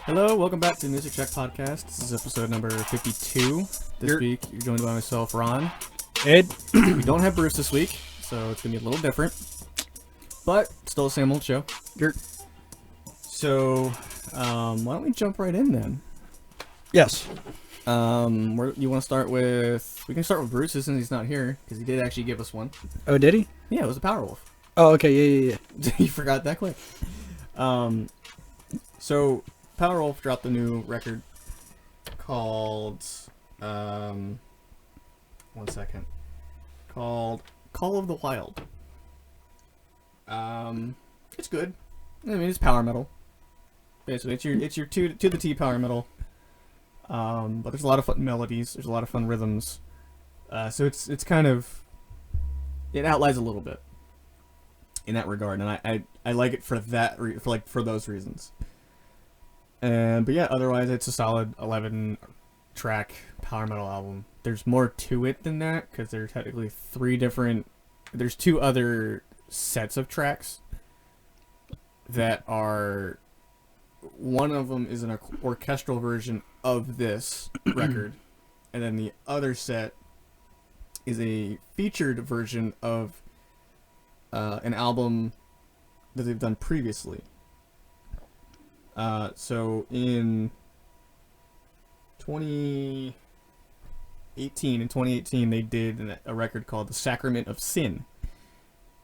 Hello, welcome back to the Music Check Podcast. This is episode number 52. This week, you're joined by myself, Ron. Ed. We don't have Bruce this week, so it's going to be a little different. But, still the same old show. So, why don't we jump right in then? Yes. You want to start with... We can start with Bruce since he's not here, because he did actually give us one. Oh, did he? Yeah, it was a Powerwolf. Oh, okay, yeah. You forgot that quick. So... Powerwolf dropped a new record called, one second, called Call of the Wild. It's good. I mean, it's power metal. Basically, it's your to the T power metal. But there's a lot of fun melodies. There's a lot of fun rhythms. So it's kind of, it outlies a little bit in that regard, and I like it for that for those reasons. But yeah, otherwise it's a solid 11-track power metal album. There's more to it than that, because there's technically there's two other sets of tracks that are, one of them is an orchestral version of this record, and then the other set is a featured version of an album that they've done previously. So in 2018, they did a record called The Sacrament of Sin.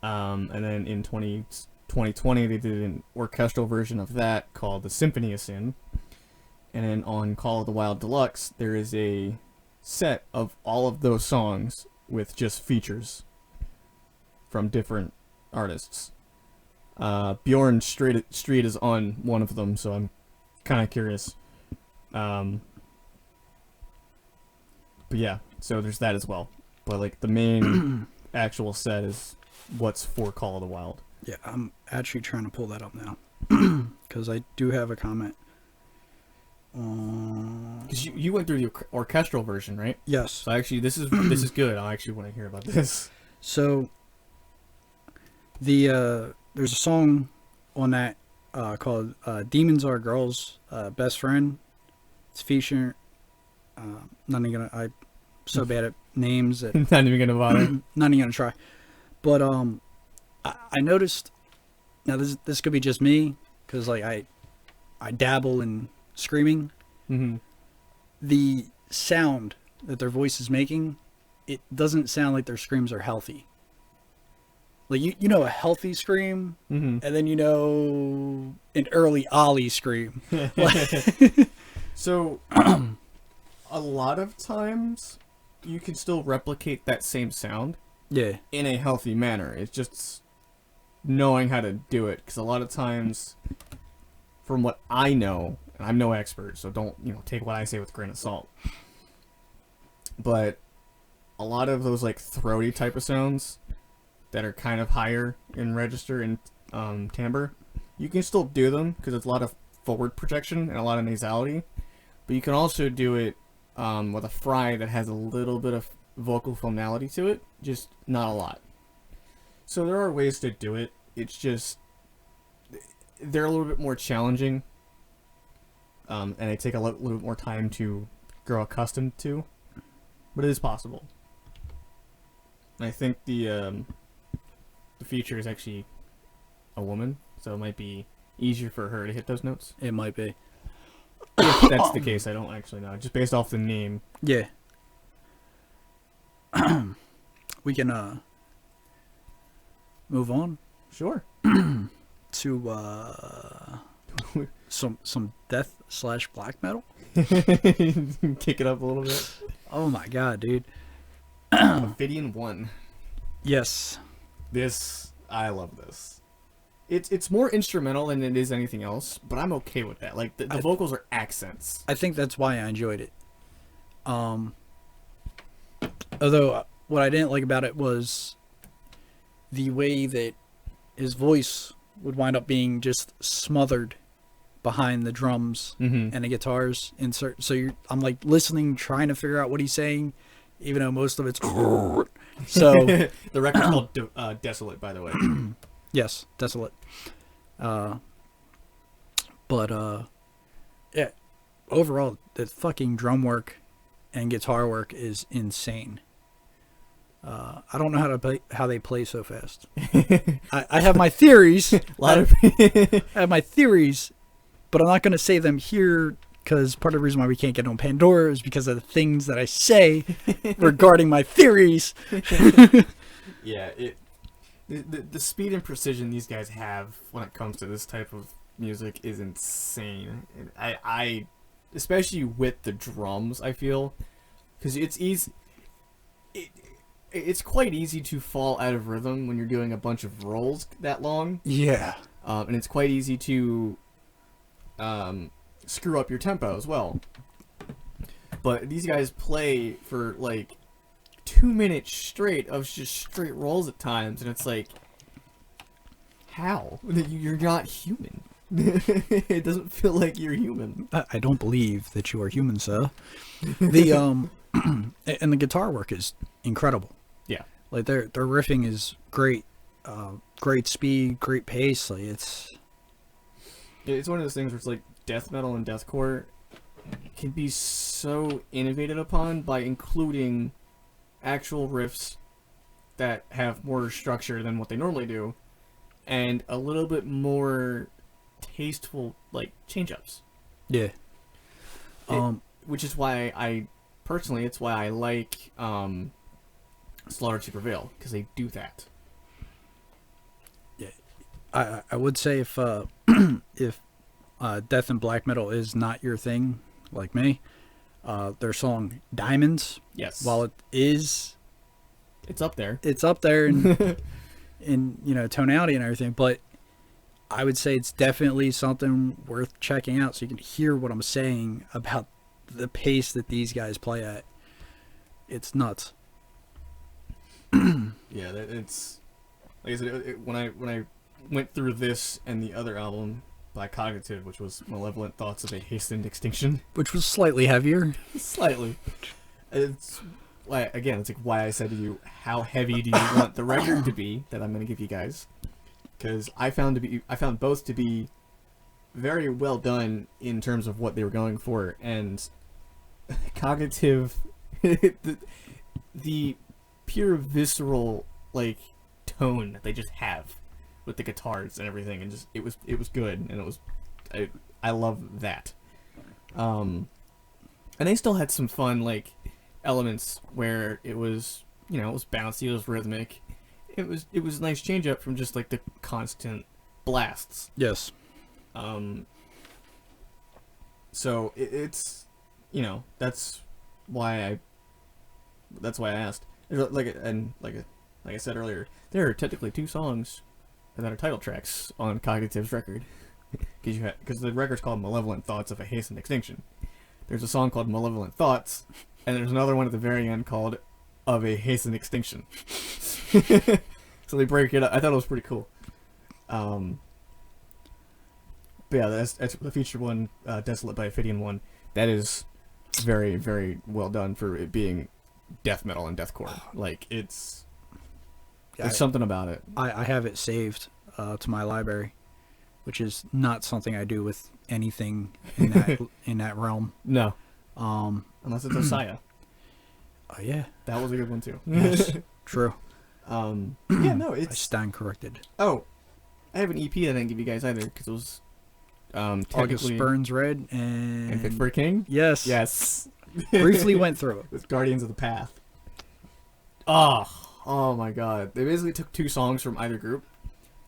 And then in 2020, they did an orchestral version of that called The Symphony of Sin. And then on Call of the Wild Deluxe, there is a set of all of those songs with just features from different artists. Bjorn Street is on one of them, so I'm kind of curious. But yeah, so there's that as well. But like the main actual set is what's for Call of the Wild. Yeah, I'm actually trying to pull that up now because I do have a comment. Because you went through the orchestral version, right? Yes. So actually, this is good. I actually want to hear about this. So there's a song on that called "Demons Are Girls' Best Friend." It's featuring. I'm so bad at names that Not even gonna bother. not even gonna try. But I noticed. Now this could be just me because like I dabble in screaming. Mm-hmm. The sound that their voice is making, it doesn't sound like their screams are healthy. Like, you know a healthy scream, Mm-hmm. and then you know an early Ollie scream. So, a lot of times, you can still replicate that same sound Yeah. in a healthy manner. It's just knowing how to do it. Because a lot of times, from what I know, and I'm no expert, so don't take what I say with a grain of salt. But a lot of those like throaty type of sounds that are kind of higher in register and timbre, you can still do them because it's a lot of forward projection and a lot of nasality, but you can also do it with a fry that has a little bit of vocal tonality to it, just not a lot. So there are ways to do it. It's just they're a little bit more challenging, and they take a little bit more time to grow accustomed to, but it is possible. And I think the feature is actually a woman, so it might be easier for her to hit those notes. It might be. If that's the case, I don't actually know. Just based off the name. Yeah. We can move on Sure. to some death/black metal. Kick it up a little bit. Oh my god, dude. Ophidian 1. Yes. I love this. It's more instrumental than it is anything else, but I'm okay with that. Like the vocals are accents. I think that's why I enjoyed it. Although what I didn't like about it was the way that his voice would wind up being just smothered behind the drums and the guitars. So I'm like listening, trying to figure out what he's saying, even though most of it's so. The record's called Desolate, by the way. Yes, Desolate. But Yeah. Overall, the fucking drum work and guitar work is insane. I don't know how they play so fast. I have my theories. I have my theories, but I'm not going to say them here because part of the reason why we can't get on Pandora is because of the things that I say regarding my theories. Yeah, the speed and precision these guys have when it comes to this type of music is insane. And I especially with the drums, I feel, because it's easy. It's quite easy to fall out of rhythm when you're doing a bunch of rolls that long. Yeah. And it's quite easy to screw up your tempo as well. But these guys play for like 2 minutes straight of just straight rolls at times, and it's like, how? You're not human. It doesn't feel like you're human. I don't believe that you are human, sir. The and the guitar work is incredible. Yeah. Like their riffing is great. Great speed, great pace. Like it's one of those things where it's like death metal and deathcore can be so innovated upon by including actual riffs that have more structure than what they normally do, and a little bit more tasteful like change-ups. Yeah. Which is why it's why I like Slaughter to Prevail, because they do that. Yeah, I would say if if death and black metal is not your thing, like me, their song Diamonds, Yes. while it's up there. It's up there in tonality and everything, but I would say it's definitely something worth checking out so you can hear what I'm saying about the pace that these guys play at. It's nuts. Yeah, it's like I said, when I went through this and the other album by Cognitive, which was Malevolent Thoughts of a Hastened Extinction, Which was slightly heavier. Slightly. It's like, again, it's like why I said to you, how heavy do you want the record to be that I'm going to give you guys? Because I found both to be very well done in terms of what they were going for, and Cognitive, the pure visceral like tone that they just have with the guitars and everything, and just it was good, and it was I love that. And they still had some fun like elements where it was it was bouncy, it was rhythmic, it was a nice change up from just like the constant blasts. Yes. So it's that's why I asked. Like I said earlier, there are technically 2 songs that are title tracks on Cognitive's record, because the record's called Malevolent Thoughts of a Hastened Extinction. There's a song called Malevolent Thoughts, and there's another one at the very end called Of a Hastened Extinction. So they break it up. I thought it was pretty cool. But yeah, that's the featured one, Desolate by Ophidian one. That is very, very well done for it being death metal and deathcore. Like there's something about it. I have it saved to my library, which is not something I do with anything in that in that realm. No. Unless it's Osaya. Oh yeah, that was a good one too. Yes, true. Yeah, no, I stand corrected. Oh, I have an EP that I didn't give you guys either because it was August Burns Red and Fit for a King. Yes. Briefly went through it with Guardians of the Path. Oh my god! They basically took 2 songs from either group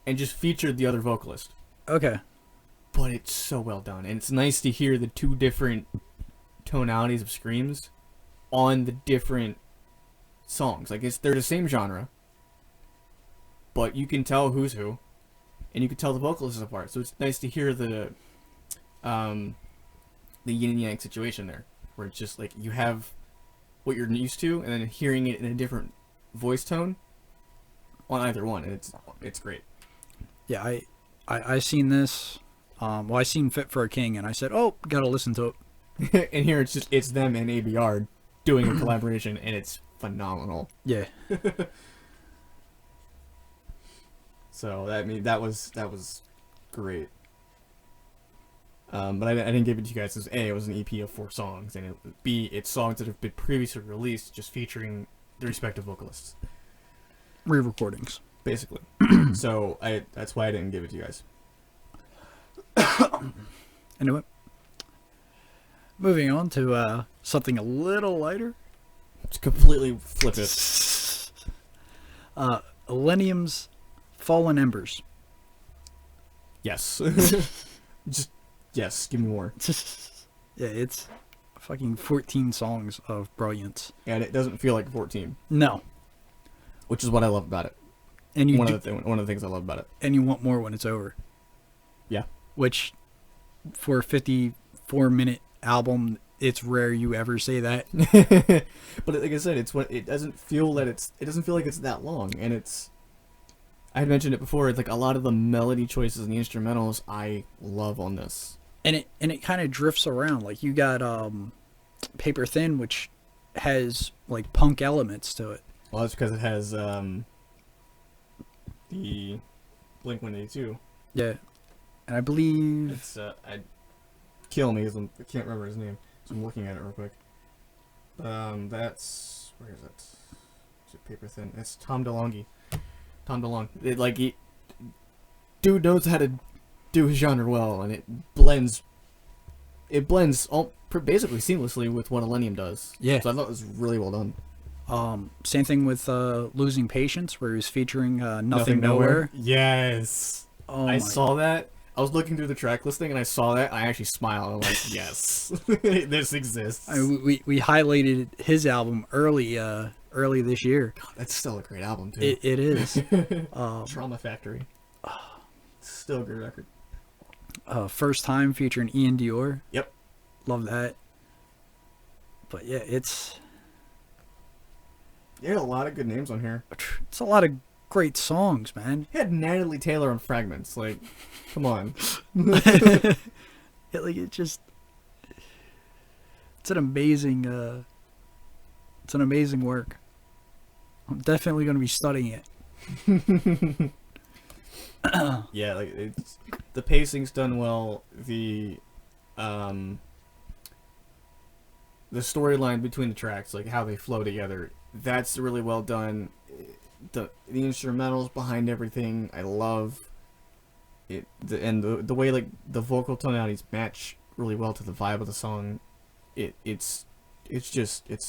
and just featured the other vocalist. Okay. But it's so well done, and it's nice to hear the 2 different tonalities of screams on the different songs. Like they're the same genre, but you can tell who's who, and you can tell the vocalists apart. So it's nice to hear the yin and yang situation there, where it's just like you have what you're used to, and then hearing it in a different voice tone on either one, and it's great. Yeah, I seen this. I seen Fit for a King, and I said, "Oh, gotta listen to it." And here it's them and ABR doing a collaboration, and it's phenomenal. Yeah. So that was great. But I didn't give it to you guys because A, it was an EP of 4 songs, and B, it's songs that have been previously released just featuring the respective vocalists. Re-recordings. Basically. So that's why I didn't give it to you guys. Anyway. Moving on to something a little lighter. Just completely flip it. Illenium's Fallen Embers. Yes. Just, yes, give me more. Yeah, it's fucking 14 songs of brilliance. And it doesn't feel like 14. No. Which is what I love about it. And you one of the things I love about it. And you want more when it's over. Yeah. Which, for a 54-minute album, it's rare you ever say that. But like I said, it doesn't feel like it's that long, and I had mentioned it before. It's like a lot of the melody choices and the instrumentals I love on this, and it kind of drifts around. Like you got Paper Thin, which has like punk elements to it. Well, that's because it has the Blink-182. Yeah, and I believe it's kill me because I can't remember his name. So I'm looking at it real quick. That's where is it? Is it Paper Thin? It's Tom DeLonge. Tom DeLonge. Dude knows how to do his genre well, and it blends all basically seamlessly with what Illenium does. Yeah. So I thought it was really well done. Same thing with Losing Patience, where he's featuring Nothing Nowhere. Yes. Oh, I saw that. I was looking through the track listing and I saw that. I actually smiled. I'm like, yes, this exists. We highlighted his album early this year. God, that's still a great album too. It is. Trauma Factory. Still a good record. First Time featuring Ian Dior. Yep. Love that. But yeah, it's a lot of good names on here. It's a lot of great songs, man. He had Natalie Taylor on Fragments. Like, come on. It's an amazing work. I'm definitely going to be studying it. Yeah, like the pacing's done well. The storyline between the tracks, like how they flow together, that's really well done. The instrumentals behind everything, I love it. The way like the vocal tonalities match really well to the vibe of the song. It's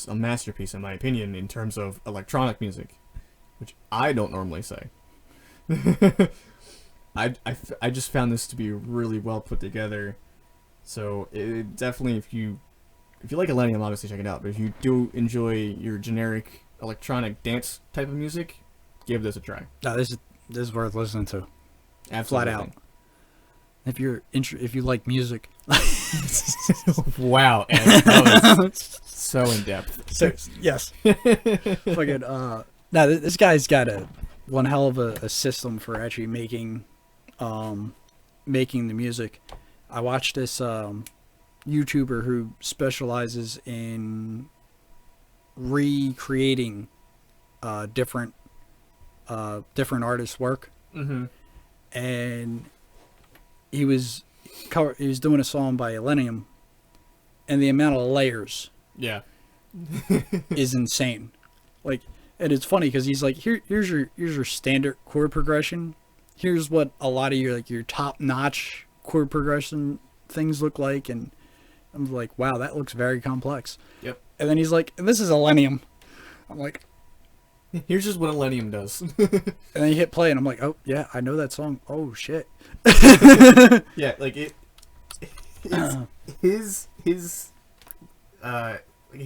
a masterpiece in my opinion in terms of electronic music, which I don't normally say. I just found this to be really well put together. So it definitely, if you like Illenium, obviously check it out. But if you do enjoy your generic electronic dance type of music, give this a try. No, this is worth listening to. Absolutely. Flat out. If you like music. Wow, Ed, that was so in depth. So, yes. Fucking now this guy's got one hell of a system for actually making the music. I watched this YouTuber who specializes in recreating different artists' work. Mm-hmm. And he was doing a song by Illenium, and the amount of layers is insane. Like, and it's funny because he's like, here's your standard chord progression. Here's what a lot of your top notch chord progression things look like, and I'm like, wow, that looks very complex. Yep. And then he's like, and this is Illenium. I'm like, here's just what Illenium does. And then you hit play, and I'm like, oh yeah, I know that song. Oh shit. Yeah, like his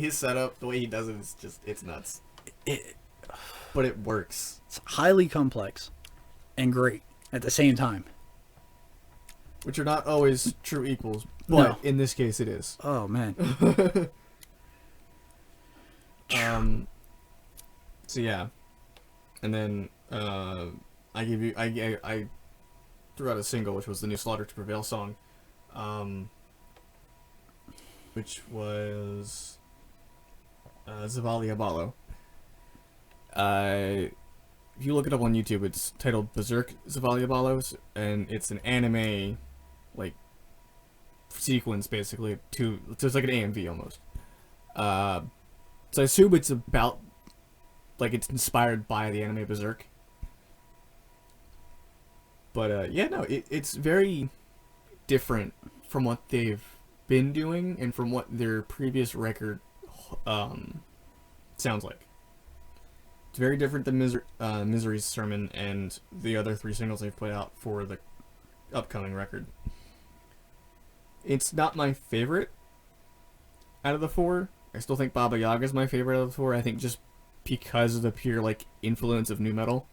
setup, the way he does it is just, it's nuts. But it works. It's highly complex and great at the same time. Which are not always true equals, but No. in this case it is. Oh man. So yeah, and then I threw out a single, which was the new Slaughter to Prevail song, which was Zavali Abalo. If you look it up on YouTube, it's titled Berserk Zavali Abalos, and it's an anime, like, sequence basically to so it's like an AMV almost. So I assume it's about like it's inspired by the anime Berserk. But yeah, no, it's very different from what they've been doing and from what their previous record sounds like. It's very different than Misery's Sermon and the other 3 singles they've put out for the upcoming record. It's not my favorite out of the 4. I still think Baba Yaga is my favorite out of the 4. I think just because of the pure like influence of nu metal.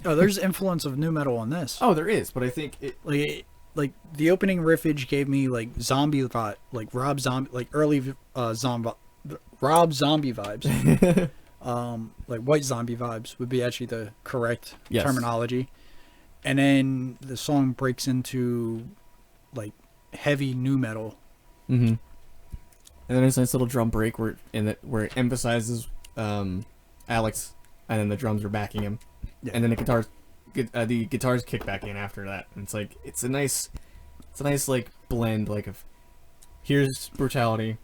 Oh, there's influence of nu metal on this. Oh, there is, but I think it like the opening riffage gave me like zombie vibe, like Rob Zombie, like early Rob Zombie vibes. Like White Zombie vibes would be actually the correct terminology. And then the song breaks into like heavy nu metal. Mm-hmm. And then there's a nice little drum break where it emphasizes Alex, and then the drums are backing him, and then the guitars kick back in after that. And it's a nice like blend like of here's brutality,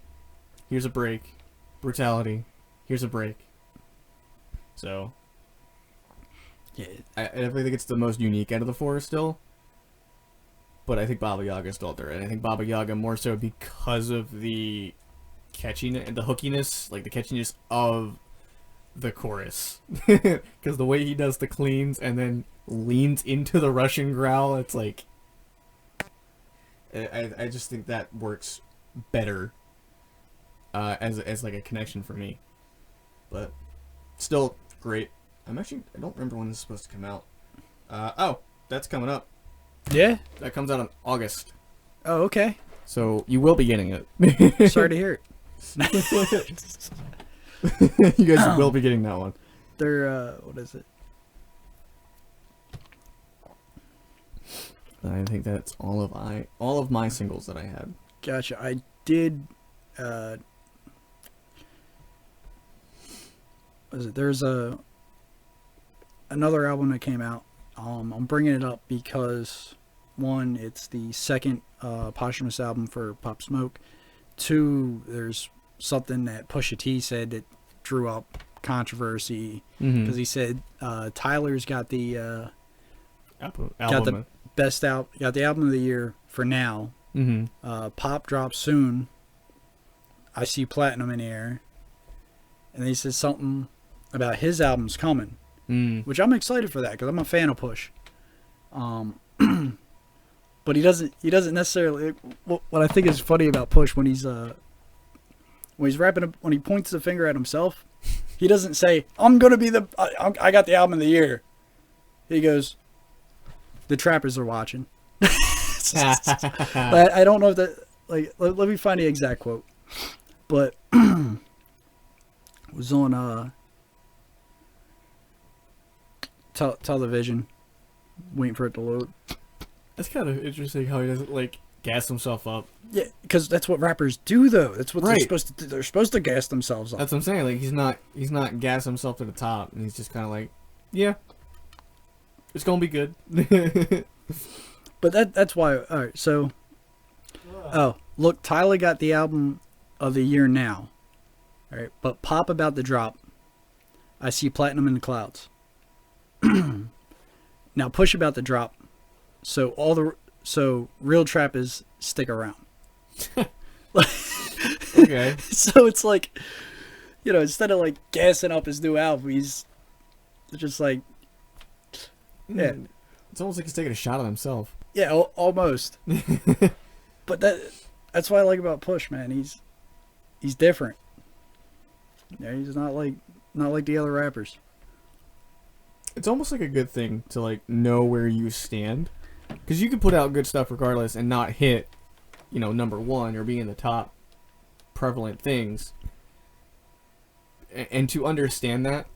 here's a break, brutality, here's a break. So yeah, I definitely think it's the most unique out of the 4 still. But I think Baba Yaga is still up there, and I think Baba Yaga more so because of the catchiness and the hookiness, like the catchiness of the chorus. Because the way he does the cleans and then leans into the Russian growl, it's like I just think that works better as like a connection for me. But still great. I don't remember when this is supposed to come out. Oh, that's coming up. Yeah? That comes out in August. Oh, okay. So you will be getting it. Sorry to hear it. You guys will be getting that one. They're, what is it? I think that's all of my singles that I had. Gotcha. I did, there's another album that came out. I'm bringing it up because, one, it's the second posthumous album for Pop Smoke. 2, there's something that Pusha T said that drew up controversy because he said Tyler's got the got the best out, got the album of the year for now. Pop drops soon. I see platinum in the air, and he said something about his album's coming. Which I'm excited for that because I'm a fan of Push. But he doesn't necessarily. What I think is funny about Push when he's rapping, when he points the finger at himself, he doesn't say, "I'm gonna be I got the album of the year." He goes, "The trappers are watching." I don't know if that let me find the exact quote, but it was on television, waiting for it to load. That's kind of interesting how he doesn't gas himself up. Yeah, because that's what rappers do, though. That's what right. They're supposed to do. They're supposed to gas themselves up. That's what I'm saying. He's not gassing himself to the top, and he's just kind of yeah, it's gonna be good. But that's why. All right, so look, Tyler got the album of the year now. All right, but Pop about the drop. I see platinum in the clouds. Now Push about the drop. So real trap is stick around. Okay. So it's instead of gassing up his new album, he's just yeah. It's almost like he's taking a shot at himself. Yeah, almost. But that's what I like about Push, man. He's different. Yeah, he's not like the other rappers. It's almost like a good thing to know where you stand, because you can put out good stuff regardless and not hit, number 1 or be in the top prevalent things. And to understand that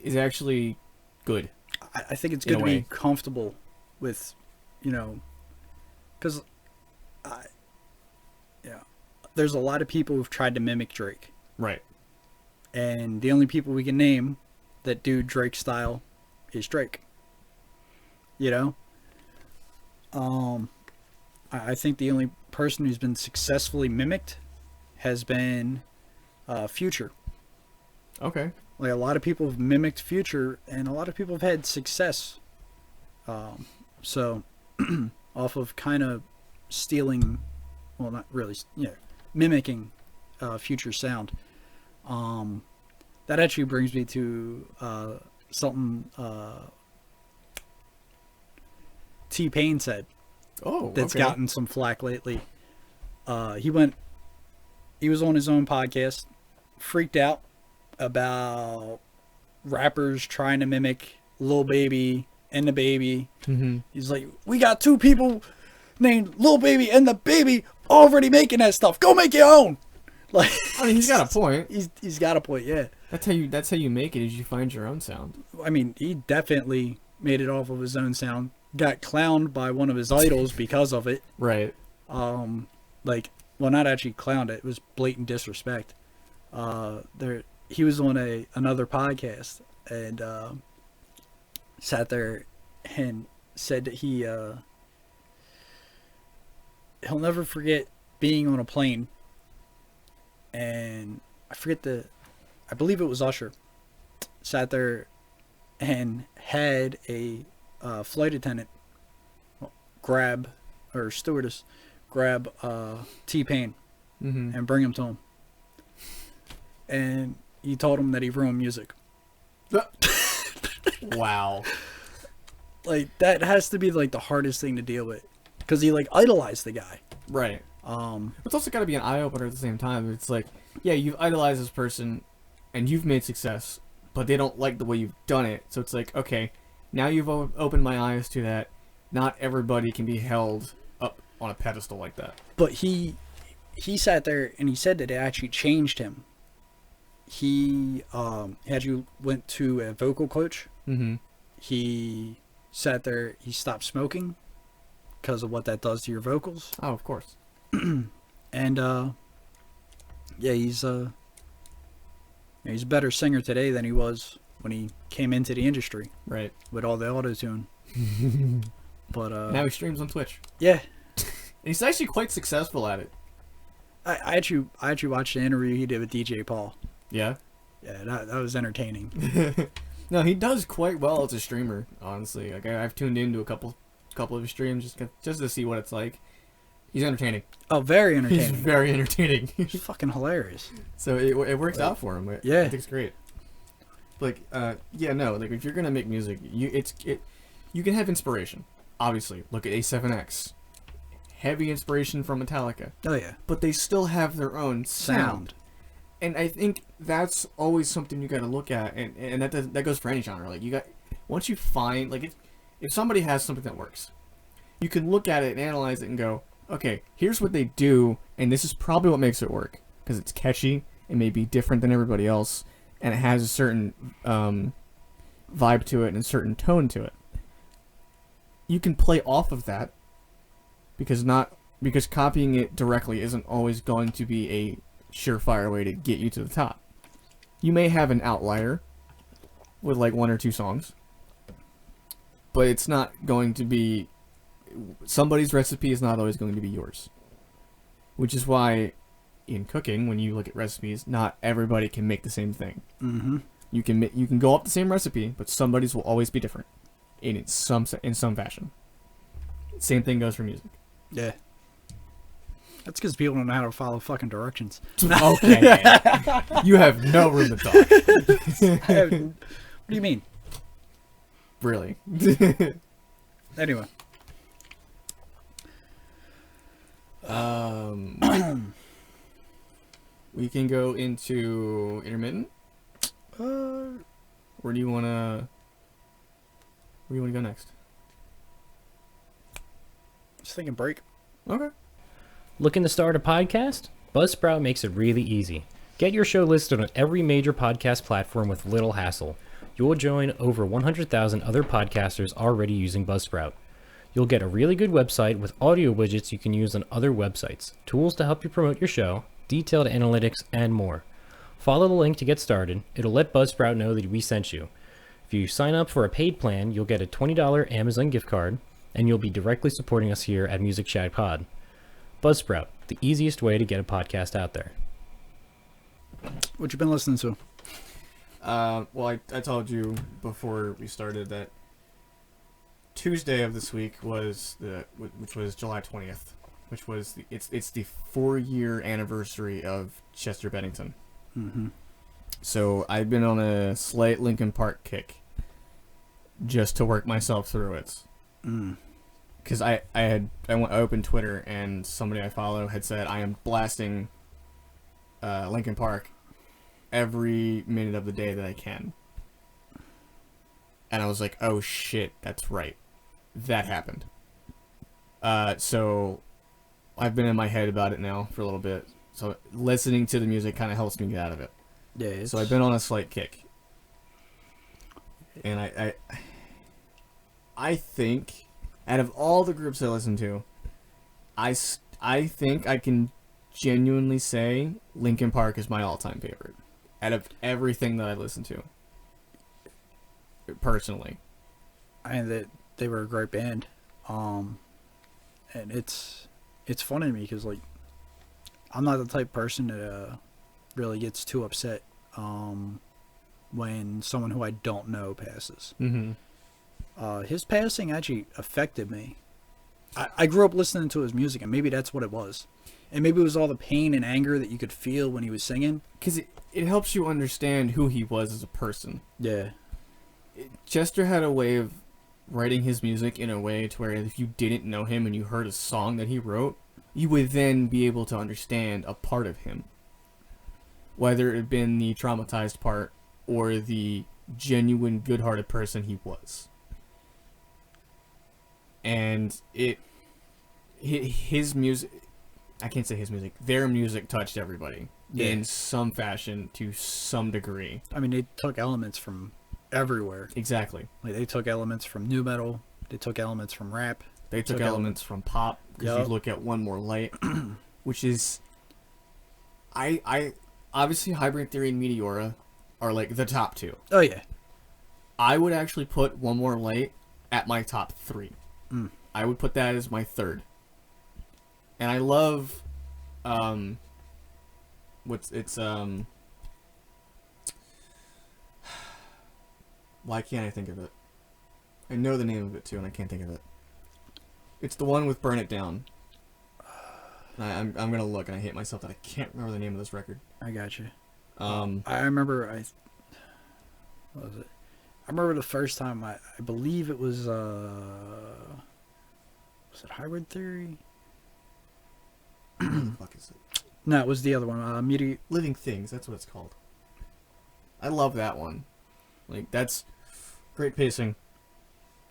is actually good. I think it's good to be comfortable with, because there's a lot of people who've tried to mimic Drake. Right. And the only people we can name that do Drake style is Drake. I think the only person who's been successfully mimicked has been Future. Okay. Like, a lot of people have mimicked Future, and a lot of people have had success. So, off of kind of stealing, well, not really, mimicking Future sound. That actually brings me to something T-Pain said. Oh, That's okay. gotten some flack lately. He was on his own podcast, freaked out about rappers trying to mimic Lil Baby and the Baby. Mm-hmm. He's like, we got two people named Lil Baby and the Baby already making that stuff. Go make your own. Like, I mean, he's got a point. He's got a point. Yeah. That's how you make it. Is you find your own sound. I mean, he definitely made it off of his own sound. Got clowned by one of his idols because of it. Right. Like, well, not actually clowned it. It was blatant disrespect. He was on another podcast and sat there and said that he'll never forget being on a plane, and I believe it was Usher, sat there and had a flight attendant stewardess grab T-Pain Mm-hmm. and bring him to him, and he told him that he ruined music. Wow. Like, that has to be like the hardest thing to deal with, because he like idolized the guy. Right. It's also got to be an eye opener at the same time. It's like, yeah, you've idolized this person, and you've made success, but they don't like the way you've done it. So it's like, okay, now you've opened my eyes to that. Not everybody can be held up on a pedestal like that. But he sat there and he said that it actually changed him. He actually went to a vocal coach. Mm-hmm. He sat there. He stopped smoking because of what that does to your vocals. Oh, of course. And yeah, he's a better singer today than he was when he came into the industry. Right. With all the auto-tune. But now he streams on Twitch. Yeah. And he's actually quite successful at it. I actually watched the interview he did with DJ Paul. Yeah. Yeah, that was entertaining. No, he does quite well as a streamer, honestly. Like, I've tuned into a couple of his streams just to see what it's like. He's entertaining. Oh, very entertaining. He's very entertaining. He's fucking hilarious. So it works out for him. Yeah. I think it's great. Like, yeah, no, like, if you're gonna make music, you can have inspiration. Obviously, look at A7X. Heavy inspiration from Metallica. Oh yeah. But they still have their own sound. And I think that's always something you got to look at, and that goes for any genre. Like, once you find, like, if somebody has something that works, you can look at it and analyze it and go, okay, here's what they do, and this is probably what makes it work, because it's catchy, it may be different than everybody else, and it has a certain vibe to it and a certain tone to it. You can play off of that, because copying it directly isn't always going to be a surefire way to get you to the top. You may have an outlier with like one or two songs, but it's not going to be, somebody's recipe is not always going to be yours. Which is why in cooking, when you look at recipes, not everybody can make the same thing. Mm-hmm. You can go up the same recipe, but somebody's will always be different in some fashion. Same thing goes for music. Yeah. That's because people don't know how to follow fucking directions. Okay. You have no room to talk. What do you mean? Really. Anyway. We can go into intermittent. Where do you wanna go next? Just thinking break. Okay. Looking to start a podcast? Buzzsprout makes it really easy. Get your show listed on every major podcast platform with little hassle. You'll join over 100,000 other podcasters already using Buzzsprout. You'll get a really good website with audio widgets you can use on other websites, tools to help you promote your show, detailed analytics, and more. Follow the link to get started. It'll let Buzzsprout know that we sent you. If you sign up for a paid plan, you'll get a $20 Amazon gift card, and you'll be directly supporting us here at Music Chat Pod. Buzzsprout, the easiest way to get a podcast out there. What you been listening to? Well, I told you before we started that Tuesday of this week which was July 20th, which was it's the 4-year anniversary of Chester Bennington. Mm-hmm. So I've been on a slight Linkin Park kick, just to work myself through it. Because I opened Twitter and somebody I follow had said I am blasting Linkin Park every minute of the day that I can. And I was like, oh shit, that's right. That happened. So I've been in my head about it now for a little bit. So listening to the music kind of helps me get out of it. Yeah. So I've been on a slight kick. And I think, out of all the groups I listen to, I think I can genuinely say Linkin Park is my all-time favorite. Out of everything that I've listened to. Personally. And they were a great band. And it's funny to me because, like, I'm not the type of person that really gets too upset when someone who I don't know passes. Mm-hmm. His passing actually affected me. I grew up listening to his music, and maybe that's what it was. And maybe it was all the pain and anger that you could feel when he was singing. Because it helps you understand who he was as a person. Yeah. Chester had a way of writing his music in a way to where if you didn't know him and you heard a song that he wrote, you would then be able to understand a part of him. Whether it had been the traumatized part or the genuine good-hearted person he was. And his music, I can't say his music, their music touched everybody in some fashion to some degree. I mean, they took elements from everywhere. Exactly. Like, they took elements from nu metal. They took elements from rap. They took elements from pop. Because you look at One More Light, which is, I obviously Hybrid Theory and Meteora are like the top two. Oh yeah. I would actually put One More Light at my top 3. I would put that as my 3rd. And I love, why can't I think of it? I know the name of it too, and I can't think of it. It's the one with Burn It Down. I'm gonna look, and I hate myself that I can't remember the name of this record. I got you. I remember. What was it? I remember the first time. I believe it was. Was it Hybrid Theory? what the fuck is it? No, it was the other one. Living Things. That's what it's called. I love that one. Like, that's great pacing,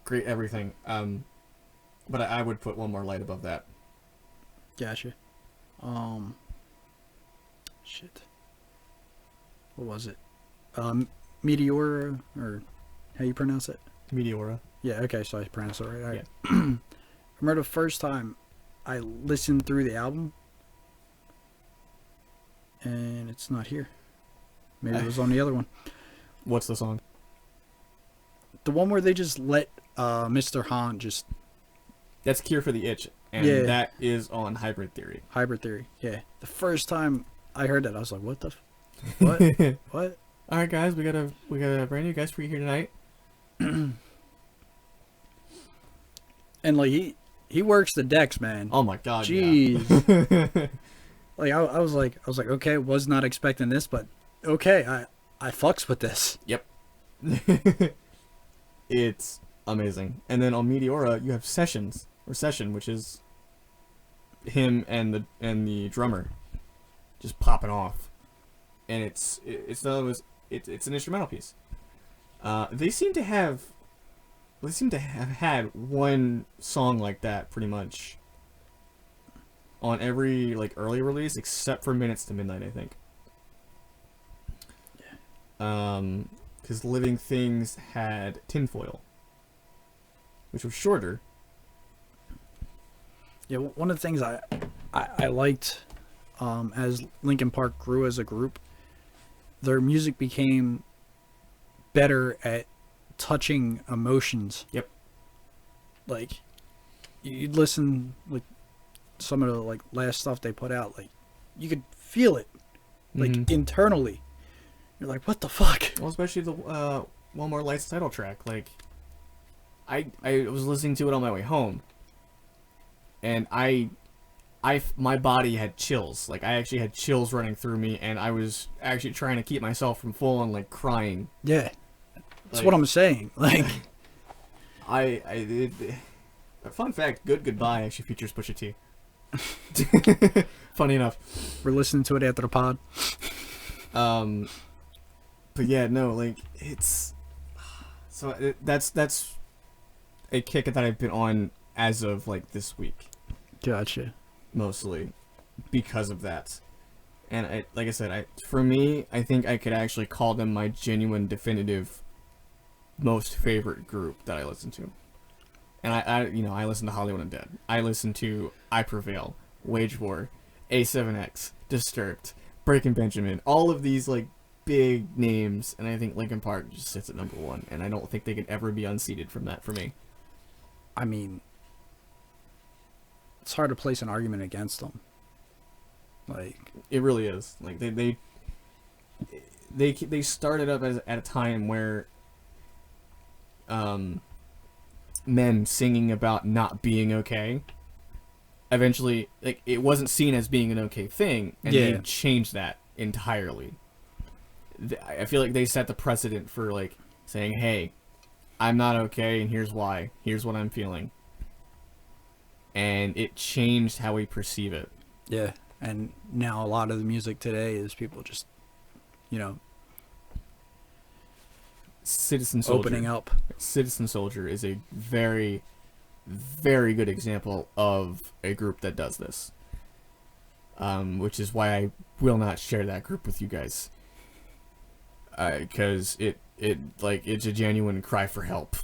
great everything. But I would put One More Light above that. Gotcha. Shit. What was it? Meteora, or how you pronounce it? Meteora. Yeah, okay, so I pronounced it right. All right. Yeah. I remember the first time I listened through the album, and it's not here. Maybe it was on the other one. What's the song? The one where they just let Mr. Han just... That's Cure for the Itch, and that is on Hybrid Theory. Hybrid Theory, yeah. The first time I heard that, I was like, what the... What? What? All right, guys, we got a brand new guest for you here tonight. And, like, he works the decks, man. Oh, my God, jeez. Yeah. Like, I was like, okay, was not expecting this, but okay, I fucks with this. Yep. It's amazing. And then on Meteora, you have Session, which is him and the drummer just popping off, and it's an instrumental piece. They seem to have had one song like that pretty much on every like early release except for Minutes to Midnight, I think. Because Living Things had Tinfoil, which was shorter. Yeah, one of the things I liked as Linkin Park grew as a group, their music became better at touching emotions. Yep. Like, you'd listen, like, some of the like last stuff they put out, like you could feel it, like internally. You're like, what the fuck? Well, especially the One More Lights title track. Like, I was listening to it on my way home, and my body had chills. Like, I actually had chills running through me, and I was actually trying to keep myself from full on like crying. Yeah, that's Like, what I'm saying. Like, a fun fact: "Good Goodbye" actually features Pusha T. Funny enough. we're listening to it after the pod. But yeah, no, like it's that's a kick that I've been on as of like this week, Gotcha. mostly because of that. And like I said, for me, I think I could actually call them my genuine, definitive, most favorite group that I listen to. And I listen to Hollywood Undead. I listen to I Prevail, Wage War, A7X, Disturbed, Breaking Benjamin, all of these like big names, and I think Linkin Park just sits at number 1, and I don't think they can ever be unseated from that for me. I mean, it's hard to place an argument against them. Like, It really is. Like they started up at a time where men singing about not being okay, eventually, like, it wasn't seen as being an okay thing, and Yeah. they changed that entirely. I feel like they set the precedent for like saying, "Hey, I'm not okay, and here's why. Here's what I'm feeling." And it changed how we perceive it. yeah. And now a lot of the music today is people just, you know, Citizen Soldier. opening up. Citizen Soldier is a very, very good example of a group that does this. Which is why I will not share that group with you guys. Because it's a genuine cry for help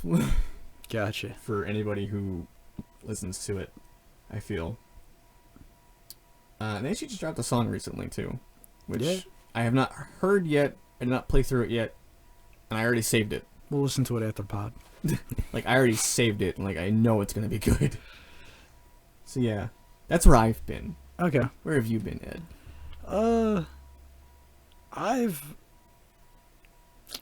Gotcha. for anybody who listens to it, I feel. They actually just dropped a song recently too, which Yeah. I have not heard yet. I did not play through it yet, and I already saved it. We'll listen to it after the pod. Like, I already saved it, and like, I know it's gonna be good. So yeah, that's where I've been. Okay. Where have you been, Ed? I've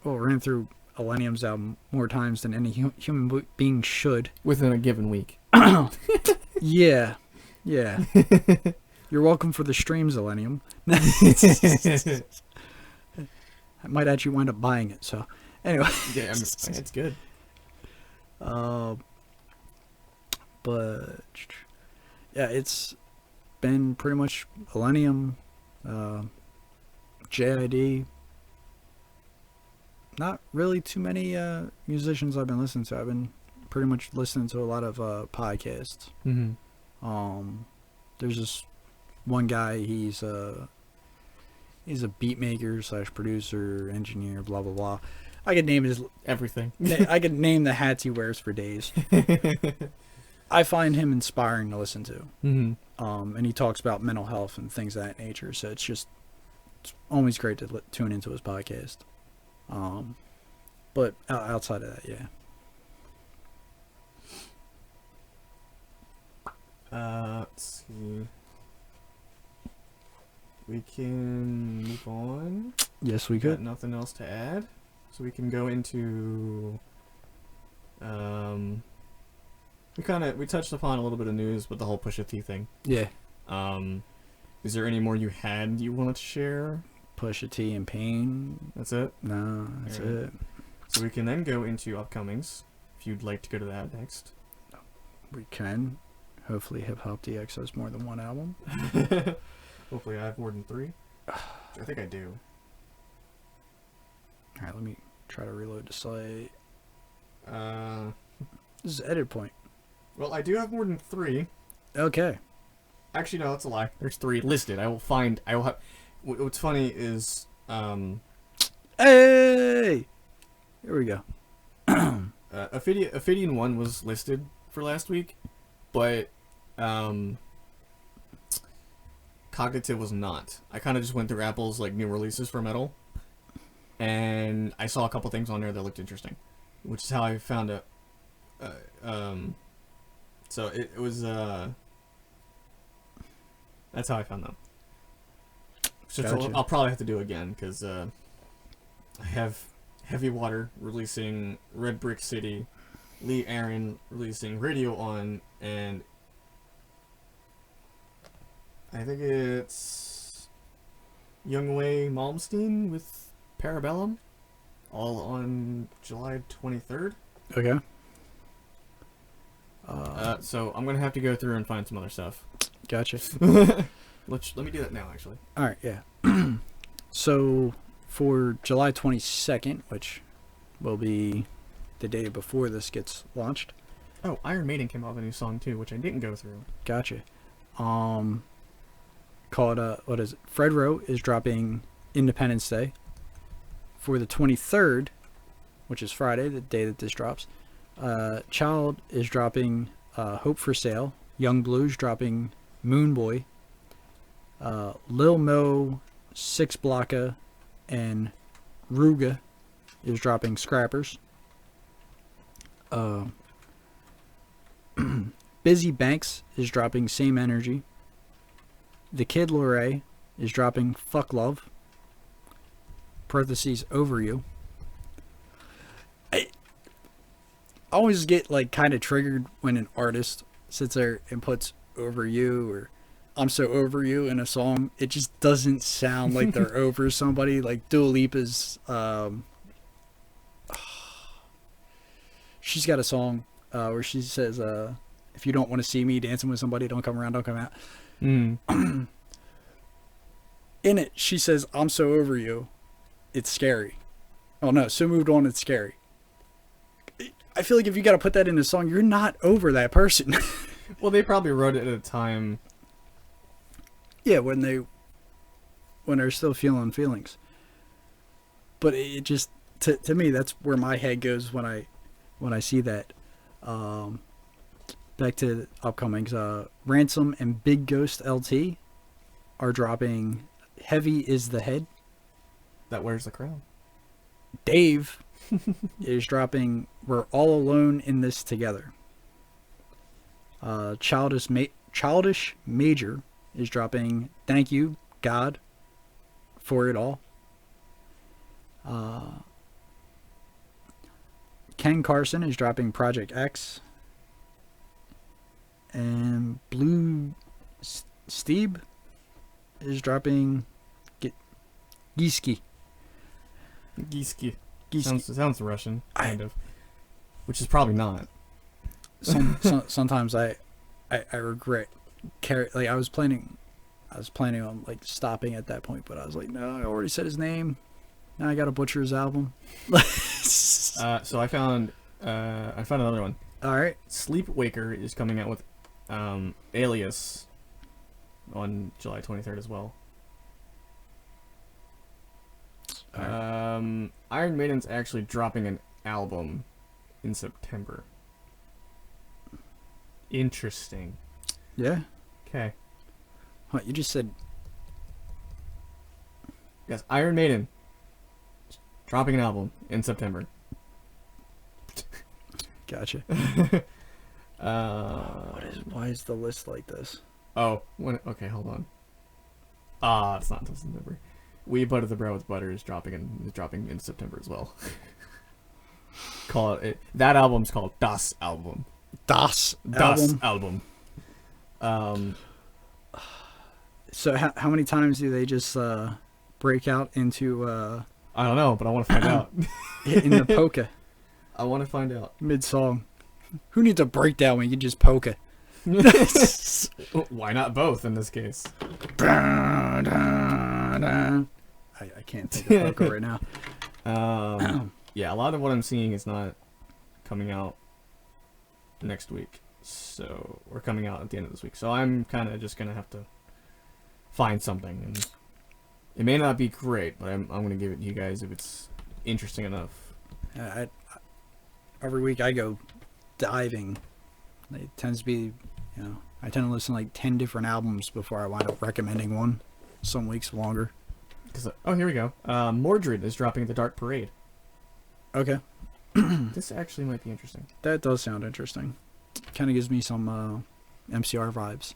ran through Illenium's album more times than any human being should. Within a given week. Yeah. Yeah. You're welcome for the streams, Illenium. I might actually wind up buying it, so anyway. Yeah, it's good. But yeah, it's been pretty much Illenium, JID. Not really too many musicians I've been listening to. I've been pretty much listening to a lot of podcasts. Mm-hmm. There's this one guy. He's a beat maker / producer, engineer, blah blah blah. I could name his Everything. I could name the hats he wears for days. I find him inspiring to listen to. Mm-hmm. And he talks about mental health and things of that nature. So it's always great to tune into his podcast. But outside of that, yeah. Let's see. We can move on. Yes, we Got could. nothing else to add, so we can go into. We touched upon a little bit of news with the whole Pusha T thing. Yeah. Is there any more you wanted to share? Pusha T and Pain. That's it. No, that's Alright. it. So we can then go into upcomings. If you'd like to go to that next. We can. Hopefully Hip Hop DX has more than one album. Hopefully I have more than 3. I think I do. Alright, let me try to reload the site. This is edit point. Well, I do have more than 3. Okay. Actually, no, that's a lie. There's 3 listed. I will have. What's funny is, Hey! Here we go. Ophidian 1 was listed for last week, but Cognitive was not. I kind of just went through Apple's like new releases for metal, and I saw a couple things on there that looked interesting, which is how I found it. So it was That's how I found them. So Gotcha. I'll probably have to do again because I have Heavy Water releasing Red Brick City, Lee Aaron releasing Radio On, and I think it's Youngway Malmsteen with Parabellum, all on July 23rd. Okay. So I'm gonna have to go through and find some other stuff. Gotcha. Let me do that now, actually. All right, yeah. So for July 22nd, which will be the day before this gets launched. Oh, Iron Maiden came out with a new song too, which I didn't go through. Gotcha. Called what is it? Fred Rowe is dropping Independence Day. For the 23rd, which is Friday, the day that this drops, Child is dropping Hope for Sale. Young Blues dropping Moon Boy. Lil Mo, Six Blocka, and Ruga is dropping Scrappers. Busy Banks is dropping Same Energy. The Kid Laroi is dropping Fuck Love. Parentheses Over You. I always get like kind of triggered when an artist sits there and puts Over You or I'm So Over You in a song. It just doesn't sound like they're over somebody. Like Dua Lipa's she's got a song where she says if you don't want to see me dancing with somebody, don't come around, don't come out. In it she says I'm so over you, it's scary. Oh no, so moved on, it's scary. I feel like if you got to put that in a song, you're not over that person. Well, they probably wrote it at a time. Yeah, when they're still feeling feelings. But it just to me, that's where my head goes when I see that. Back to upcomings. Ransom and Big Ghost LT are dropping Heavy Is the Head. That Wears the Crown. Dave is dropping We're All Alone in This Together. Childish Major is dropping Thank You, God, for It All. Ken Carson is dropping Project X. And Blue Steeb is dropping Giski. Giski. Giski. Sounds Russian, kind of. Which is probably not. Sometimes I regret like I was planning on like stopping at that point, but I was like, no, I already said his name. Now I gotta butcher his album. So I found another one. All right. Sleepwaker is coming out with Alias on July 23rd as well. Right. Iron Maiden's actually dropping an album in September. Interesting. Yeah. Okay. What you just said? Yes, Iron Maiden dropping an album in September. Gotcha. Why is the list like this? Oh, okay, hold on. It's not until September. We Butter the Bread with Butter is dropping in September as well. That album's called Das Album. Das Album. So how many times do they just break out into I don't know, but I want to find out. in the polka I want to find out. mid song? Who needs a breakdown when you can just polka? Why not both in this case? I can't think of polka right now. Yeah, a lot of what I'm seeing is not coming out next week. So we're coming out at the end of this week. So I'm kind of just gonna have to find something, and it may not be great, but I'm gonna give it to you guys if it's interesting enough. Every week I go diving. It tends to be, I tend to listen to like 10 different albums before I wind up recommending one. Some weeks longer. Here we go. Mordred is dropping The Dark Parade. Okay. This actually might be interesting. That does sound interesting. Kind of gives me some MCR vibes.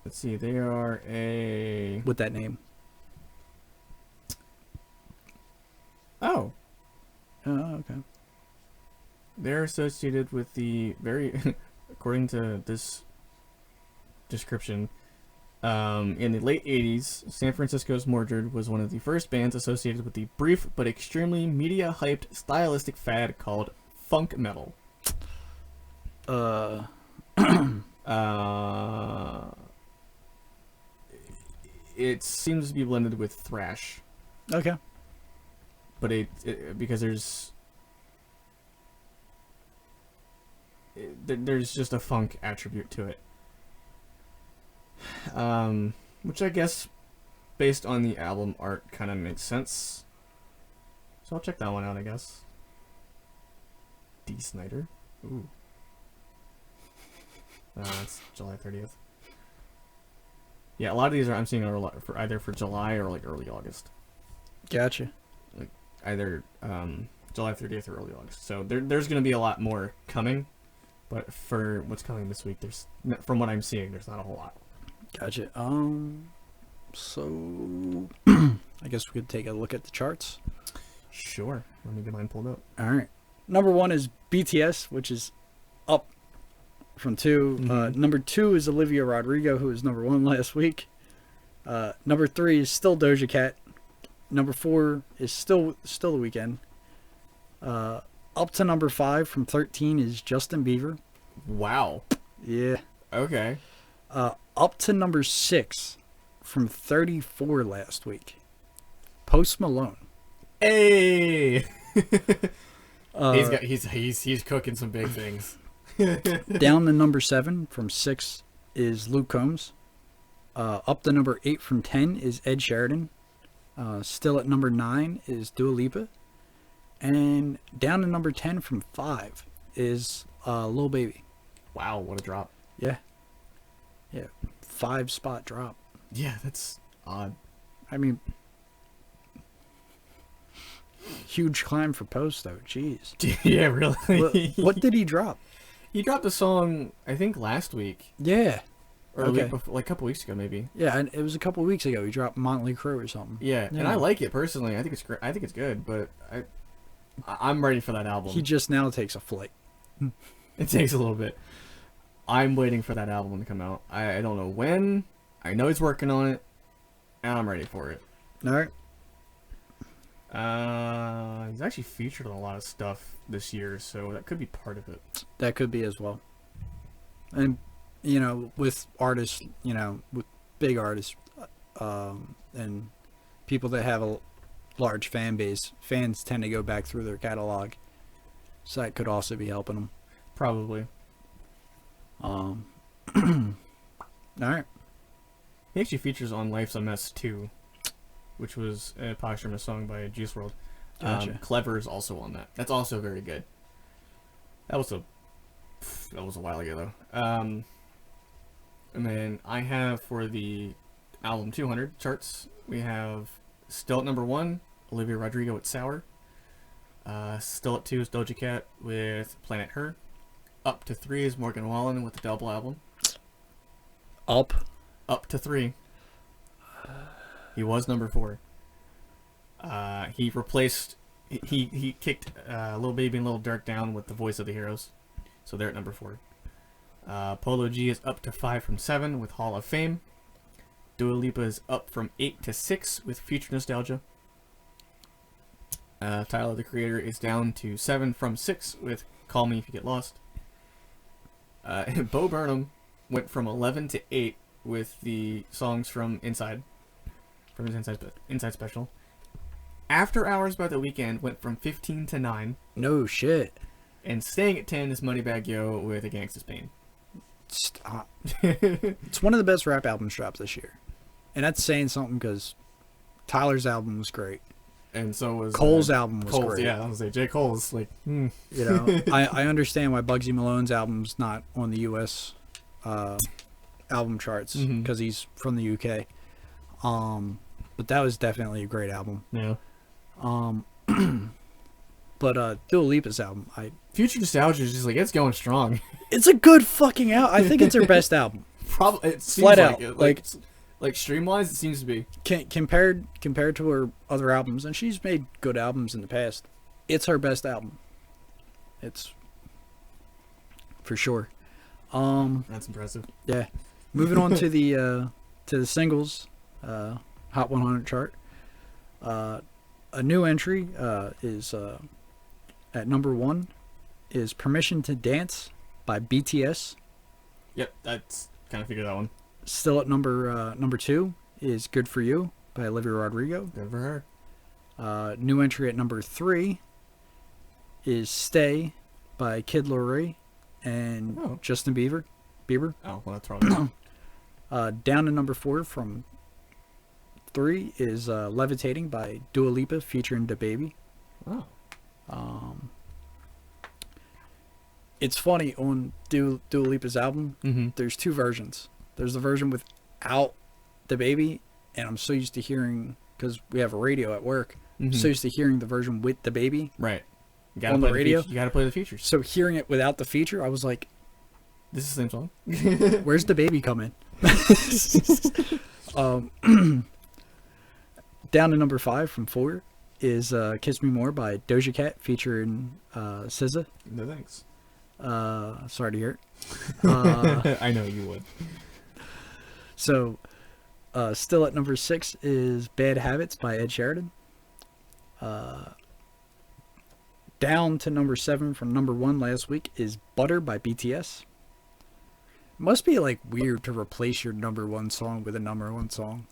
Let's see. They are a. with that name. Oh, Oh, okay. they're associated with the very, according to this description, in the late 80s, San Francisco's Mordred was one of the first bands associated with the brief but extremely media-hyped stylistic fad called funk metal. It seems to be blended with thrash, Okay. but because there's just a funk attribute to it. Which I guess, based on the album art, kind of makes sense. So I'll check that one out, I guess. D. Snyder. Ooh. That's July 30th. Yeah, a lot of these I'm seeing are for either for July or like early August. Gotcha. Like either July 30th or early August. So there's going to be a lot more coming, but for what's coming this week, from what I'm seeing, there's not a whole lot. Gotcha. So I guess we could take a look at the charts. Sure. Let me get mine pulled up. All right. Number 1 is BTS, which is up from 2. Mhm. Number 2 is Olivia Rodrigo, who was number 1 last week. Number 3 is still Doja Cat. Number 4 is still The Weeknd. Up to number 5 from 13 is Justin Bieber. Wow. Yeah. Okay. Up to number 6 from 34 last week, Post Malone. Hey. He's cooking some big things. Down to number 7 from 6 is Luke Combs. Up to number 8 from 10 is Ed Sheridan. Still at number 9 is Dua Lipa. And down to number 10 from 5 is Lil Baby. Wow, what a drop. Yeah. 5-spot drop. Yeah, that's odd. I mean, huge climb for Post, though. Jeez. Yeah, really. What did he drop? He dropped a song, I think, last week. Yeah. Or Okay. a week before, like a couple weeks ago, maybe. Yeah, and it was a couple of weeks ago. He dropped Motley Crue or something. Yeah, and I like it personally. I think it's great. I think it's good, but I'm ready for that album. He just now takes a flight. It takes a little bit. I'm waiting for that album to come out. I don't know when. I know he's working on it, and I'm ready for it. All right. He's actually featured on a lot of stuff this year, so that could be part of it. That could be as well. And, with artists, with big artists, and people that have a large fan base, fans tend to go back through their catalog. So that could also be helping them. Probably. All right. He actually features on Life's a Mess 2, which was a posthumous song by Juice WRLD. Gotcha. Clever is also on that. That's also very good. That was a while ago, though. And then I have for the album 200 charts, we have still at number 1, Olivia Rodrigo with Sour. Still at 2 is Doja Cat with Planet Her. Up to 3 is Morgan Wallen with the double album. Up. Up to 3. He was number 4. He replaced. He kicked Lil Baby and Lil Durk down with the Voice of the Heroes, so they're at number 4. Polo G is up to 5 from 7 with Hall of Fame. Dua Lipa is up from 8 to 6 with Future Nostalgia. Tyler the Creator is down to 7 from 6 with Call Me If You Get Lost. Bo Burnham went from 11 to 8 with the songs from his Inside Special. After Hours by The Weeknd went from 15 to 9. No shit. And staying at 10 is Moneybagg Yo with A Gangsta's Pain. Stop. It's one of the best rap albums dropped this year. And that's saying something because Tyler's album was great. And so was Cole's album was great. Yeah, I was like, J. Cole's like, I understand why Bugsy Malone's album's not on the U.S. Album charts because he's from the UK. But that was definitely a great album. Yeah. But Dua Lipa's album, Future Nostalgia is just like, it's going strong. it's a good fucking album. I think it's her best album. Probably it seems Flat like out, it. Like stream-wise, it seems to be. Compared to her other albums, and she's made good albums in the past, it's her best album. It's for sure. That's impressive. Yeah. Moving on to the singles Hot 100 chart. A new entry is at number 1 is "Permission to Dance" by BTS. Yep, that's kind of figured that one. Still at number 2 is "Good for You" by Olivia Rodrigo. Never heard. New entry at number 3 is "Stay" by Kid Laroi and Justin Bieber. Oh, well, that's probably. Down to number 4 from 3 is "Levitating" by Dua Lipa featuring DaBaby. Oh. It's funny, on Dua Lipa's album, there's 2 versions. There's the version without DaBaby, and I'm so used to hearing, because we have a radio at work, I'm so used to hearing the version with DaBaby. Right. You gotta on play the radio. You gotta play the features. So hearing it without the feature, I was like, This is the same song. where's DaBaby coming? Down to number 5 from 4 is "Kiss Me More" by Doja Cat featuring SZA. No thanks. Sorry to hear it. I know you would. So, still at number 6 is "Bad Habits" by Ed Sheeran. Down to number 7 from number 1 last week is "Butter" by BTS. It must be like weird to replace your number 1 song with a number 1 song.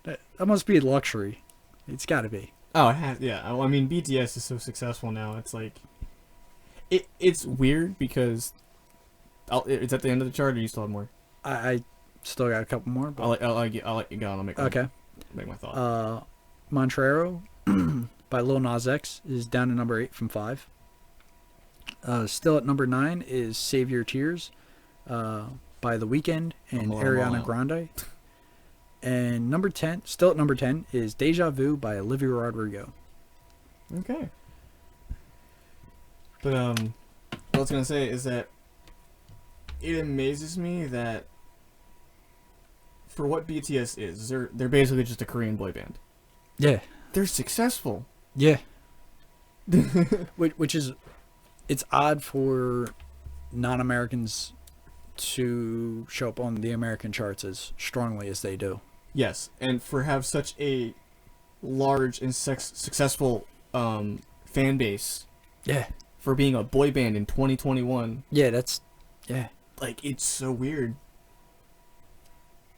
That must be a luxury. It's got to be. Oh, it has, yeah. I mean, BTS is so successful now. It's like, it's weird because, is that the end of the chart, or do you still have more? I still got a couple more. But... I'll let you go. I'll make my thought. Montrero by Lil Nas X is down to number 8 from 5. Still at number 9 is "Save Your Tears" by The Weeknd and Ariana Grande. And number 10, still at number 10, is "Deja Vu" by Olivia Rodrigo. Okay. But what I was gonna say is that it amazes me that for what BTS is, they're basically just a Korean boy band. Yeah. They're successful. Yeah. Which is, it's odd for non-Americans to show up on the American charts as strongly as they do. Yes, and for have such a large and successful fan base. Yeah. For being a boy band in 2021. Yeah, Like, it's so weird.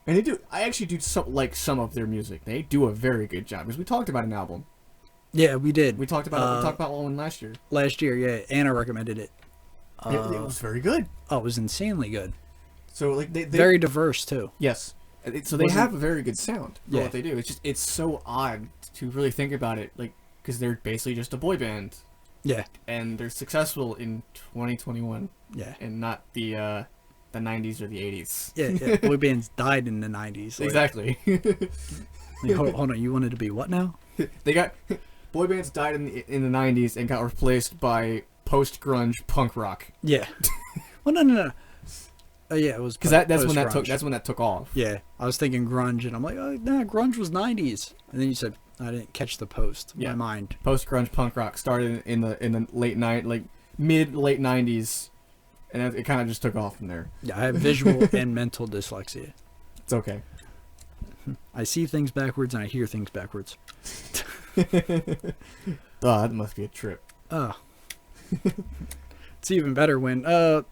And I actually do some of their music. They do a very good job, because we talked about an album. Yeah, we did. We talked about one last year. Last year, yeah. Anna recommended it. It was very good. Oh, it was insanely good. So like they very diverse too. Yes. So they have a very good sound for what they do. It's so odd to really think about it, like, because they're basically just a boy band. Yeah. And they're successful in 2021. Yeah. And not the 90s or the 80s. Yeah. Boy bands died in the 90s. Like, exactly. Hold on, you wanted to be what now? They got boy bands died in the 90s and got replaced by post-grunge punk rock. Yeah. Well, no. Yeah, it was because that's when that took off. Yeah, I was thinking grunge, and I'm like, oh, nah, grunge was 90s, and then you said I didn't catch the post. Yeah. My mind. Post-grunge punk rock started in the mid late 90s, and it kind of just took off from there. Yeah, I have visual and mental dyslexia. It's okay. I see things backwards and I hear things backwards. That must be a trip. Oh. It's even better when All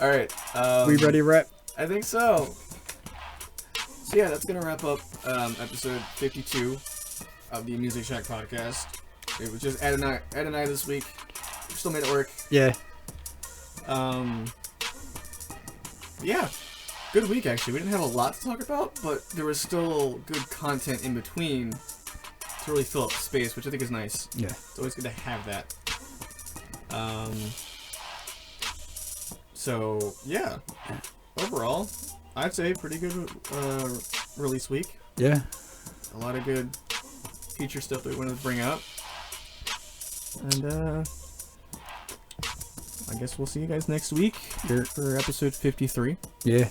right. We ready to wrap? I think so. So yeah, that's gonna wrap up episode 52 of the Music Shack podcast. It was just Ed and I this week. We still made it work. Yeah. Yeah. Good week actually. We didn't have a lot to talk about, but there was still good content in between to really fill up space, which I think is nice. Yeah. It's always good to have that. So yeah. Overall, I'd say pretty good release week. Yeah. A lot of good feature stuff that we wanted to bring up. And I guess we'll see you guys next week for episode 53. Yeah.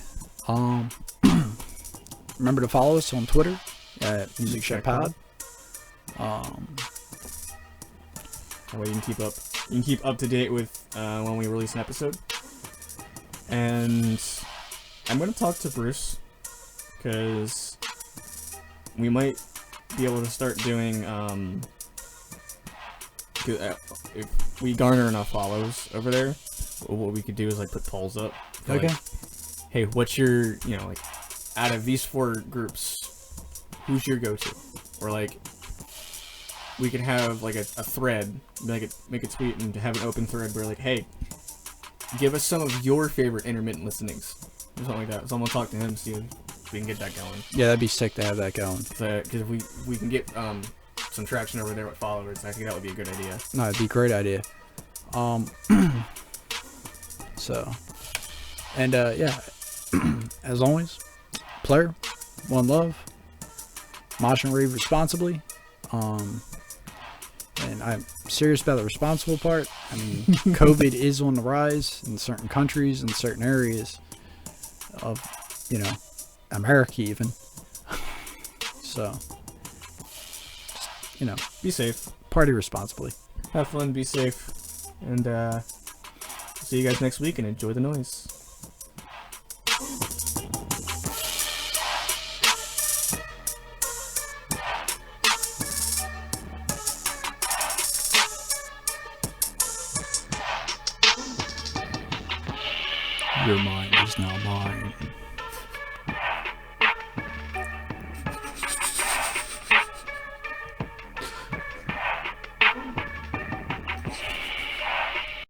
Remember to follow us on Twitter at Music Shack Pod. That way you can keep up to date with when we release an episode. And I'm gonna talk to Bruce because we might be able to start doing if we garner enough follows over there, what we could do is like put polls up. Okay. Like, hey, what's your, like, out of these 4 groups, who's your go-to? Or like, we could have like a thread, make it sweet, and to have an open thread where like, hey, give us some of your favorite intermittent listenings, or something like that. So I'm gonna talk to him, see if we can get that going. Yeah, that'd be sick to have that going. Because if we can get some traction over there with followers, I think that would be a good idea. No, it'd be a great idea. So, and yeah, as always, player, one love, mosh and rave responsibly. And I'm serious about the responsible part. I mean, COVID is on the rise in certain countries and certain areas of, America even. So, just, Be safe. party responsibly. Have fun, be safe, and see you guys next week, and enjoy the noise. Your mind is now mine.